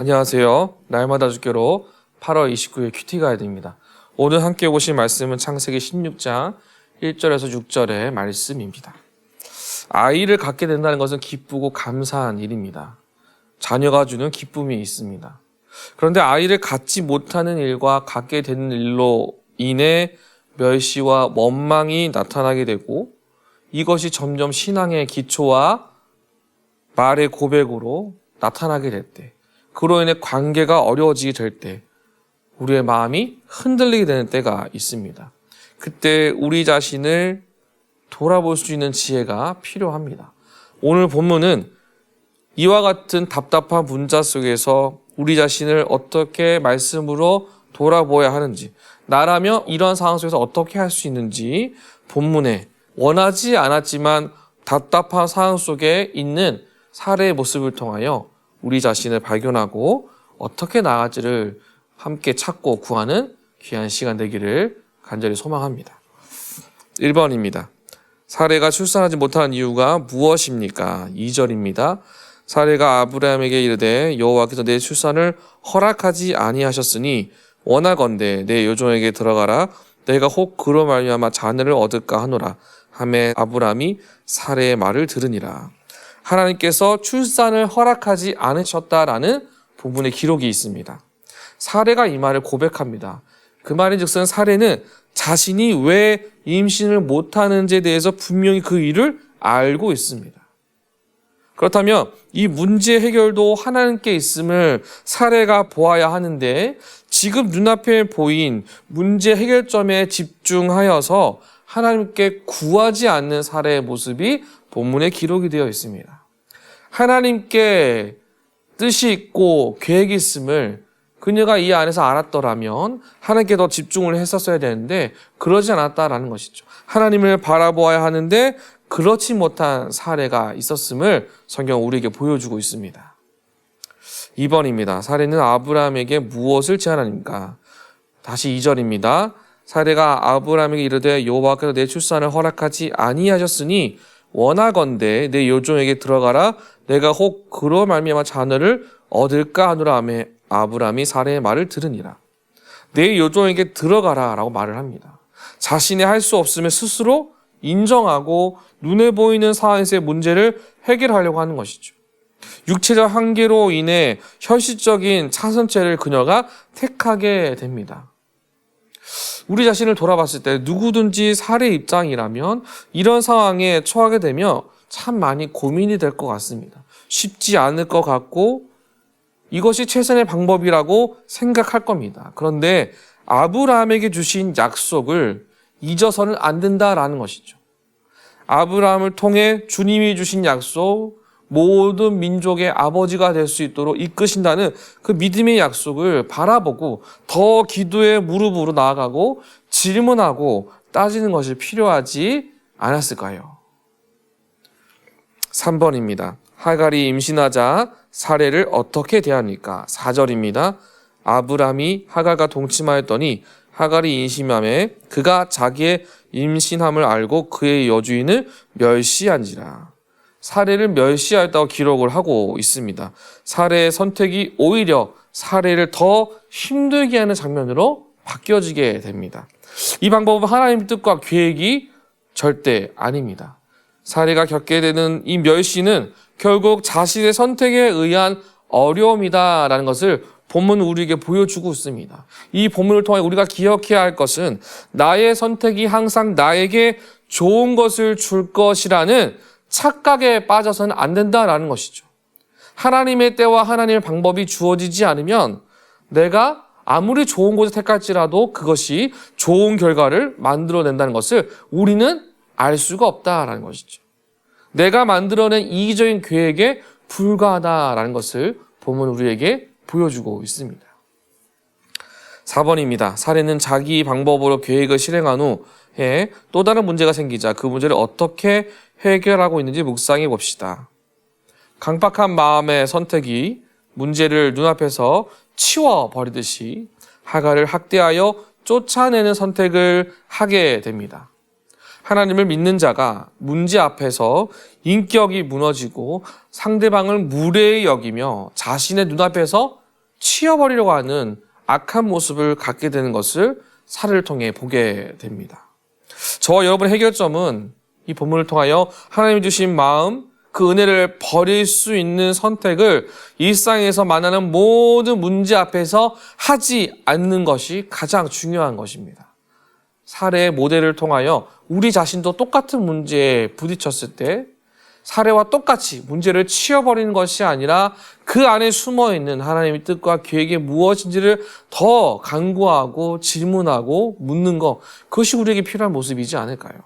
안녕하세요. 날마다 주교로 8월 29일 큐티 가이드입니다. 오늘 함께 보실 말씀은 창세기 16장 1절에서 6절의 말씀입니다. 아이를 갖게 된다는 것은 기쁘고 감사한 일입니다. 자녀가 주는 기쁨이 있습니다. 그런데 아이를 갖지 못하는 일과 갖게 되는 일로 인해 멸시와 원망이 나타나게 되고 이것이 점점 신앙의 기초와 말의 고백으로 나타나게 될 때, 그로 인해 관계가 어려워지게 될 때 우리의 마음이 흔들리게 되는 때가 있습니다. 그때 우리 자신을 돌아볼 수 있는 지혜가 필요합니다. 오늘 본문은 이와 같은 답답한 문자 속에서 우리 자신을 어떻게 말씀으로 돌아보아야 하는지, 나라면 이런 상황 속에서 어떻게 할 수 있는지 본문에 원하지 않았지만 답답한 상황 속에 있는 사례의 모습을 통하여 우리 자신을 발견하고 어떻게 나아갈지를 함께 찾고 구하는 귀한 시간 되기를 간절히 소망합니다. 1번입니다. 사례가 출산하지 못하는 이유가 무엇입니까? 2절입니다. 사례가 아브라함에게 이르되 여호와께서 내 출산을 허락하지 아니하셨으니 원하건대 내 요종에게 들어가라. 내가 혹 그로 말미암아 자녀를 얻을까 하노라. 하매 아브라함이 사례의 말을 들으니라. 하나님께서 출산을 허락하지 않으셨다라는 부분의 기록이 있습니다. 사례가 이 말을 고백합니다. 그 말인즉슨 사례는 자신이 왜 임신을 못하는지에 대해서 분명히 그 일을 알고 있습니다. 그렇다면 이 문제 해결도 하나님께 있음을 사례가 보아야 하는데 지금 눈앞에 보인 문제 해결점에 집중하여서 하나님께 구하지 않는 사례의 모습이 본문에 기록이 되어 있습니다. 하나님께 뜻이 있고 계획이 있음을 그녀가 이 안에서 알았더라면 하나님께 더 집중을 했었어야 되는데 그러지 않았다라는 것이죠. 하나님을 바라보아야 하는데 그렇지 못한 사례가 있었음을 성경은 우리에게 보여주고 있습니다. 2번입니다. 사례는 아브라함에게 무엇을 제안하니까? 다시 2절입니다. 사례가 아브라함에게 이르되 여호와께서 내 출산을 허락하지 아니하셨으니 원하건대 내 요종에게 들어가라. 내가 혹 그로 말미암아 자녀를 얻을까 하노라. 하매 아브라함이 사례의 말을 들으니라. 내 요종에게 들어가라 라고 말을 합니다. 자신이 할 수 없음을 스스로 인정하고 눈에 보이는 상황에서의 문제를 해결하려고 하는 것이죠. 육체적 한계로 인해 현실적인 차선책을 그녀가 택하게 됩니다. 우리 자신을 돌아봤을 때 누구든지 사례 입장이라면 이런 상황에 처하게 되면 참 많이 고민이 될 것 같습니다. 쉽지 않을 것 같고 이것이 최선의 방법이라고 생각할 겁니다. 그런데 아브라함에게 주신 약속을 잊어서는 안 된다라는 것이죠. 아브라함을 통해 주님이 주신 약속, 모든 민족의 아버지가 될 수 있도록 이끄신다는 그 믿음의 약속을 바라보고 더 기도의 무릎으로 나아가고 질문하고 따지는 것이 필요하지 않았을까요? 3번입니다. 하갈이 임신하자 사례를 어떻게 대합니까? 4절입니다. 아브라함이 하갈과 동침하였더니 하갈이 임신함에 그가 자기의 임신함을 알고 그의 여주인을 멸시한지라. 사례를 멸시하였다고 기록을 하고 있습니다. 사례의 선택이 오히려 사례를 더 힘들게 하는 장면으로 바뀌어지게 됩니다. 이 방법은 하나님의 뜻과 계획이 절대 아닙니다. 사례가 겪게 되는 이 멸시는 결국 자신의 선택에 의한 어려움이다라는 것을 본문은 우리에게 보여주고 있습니다. 이 본문을 통해 우리가 기억해야 할 것은 나의 선택이 항상 나에게 좋은 것을 줄 것이라는 착각에 빠져서는 안 된다라는 것이죠. 하나님의 때와 하나님의 방법이 주어지지 않으면 내가 아무리 좋은 곳을 택할지라도 그것이 좋은 결과를 만들어낸다는 것을 우리는 알 수가 없다라는 것이죠. 내가 만들어낸 이기적인 계획에 불과하다라는 것을 본문은 우리에게 보여주고 있습니다. 4번입니다. 사례는 자기 방법으로 계획을 실행한 후에 또 다른 문제가 생기자 그 문제를 어떻게 해결하고 있는지 묵상해 봅시다. 강박한 마음의 선택이 문제를 눈앞에서 치워버리듯이 하갈을 학대하여 쫓아내는 선택을 하게 됩니다. 하나님을 믿는 자가 문제 앞에서 인격이 무너지고 상대방을 무례히 여기며 자신의 눈앞에서 치워버리려고 하는 악한 모습을 갖게 되는 것을 사례를 통해 보게 됩니다. 저와 여러분의 해결점은 이 본문을 통하여 하나님이 주신 마음, 그 은혜를 버릴 수 있는 선택을 일상에서 만나는 모든 문제 앞에서 하지 않는 것이 가장 중요한 것입니다. 사례의 모델을 통하여 우리 자신도 똑같은 문제에 부딪혔을 때 사례와 똑같이 문제를 치워버리는 것이 아니라 그 안에 숨어있는 하나님의 뜻과 계획이 무엇인지를 더 간구하고 질문하고 묻는 것, 그것이 우리에게 필요한 모습이지 않을까요?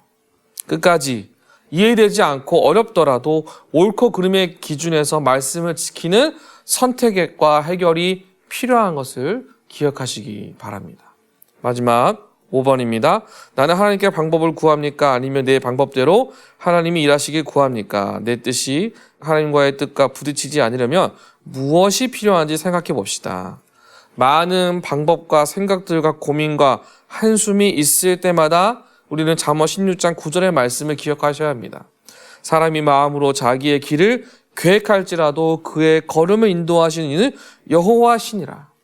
끝까지 이해되지 않고 어렵더라도 옳고 그름의 기준에서 말씀을 지키는 선택과 해결이 필요한 것을 기억하시기 바랍니다. 마지막 5번입니다. 나는 하나님께 방법을 구합니까? 아니면 내 방법대로 하나님이 일하시길 구합니까? 내 뜻이 하나님과의 뜻과 부딪히지 않으려면 무엇이 필요한지 생각해 봅시다. 많은 방법과 생각들과 고민과 한숨이 있을 때마다 우리는 잠언 16장 9절의 말씀을 기억하셔야 합니다. 사람이 마음으로 자기의 길을 계획할지라도 그의 걸음을 인도하시는 이는 여호와시니라.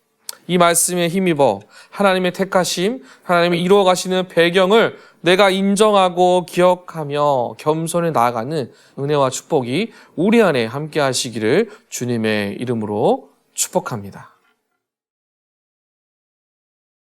이 말씀에 힘입어 하나님의 택하심, 하나님이 이루어 가시는 배경을 내가 인정하고 기억하며 겸손히 나아가는 은혜와 축복이 우리 안에 함께 하시기를 주님의 이름으로 축복합니다.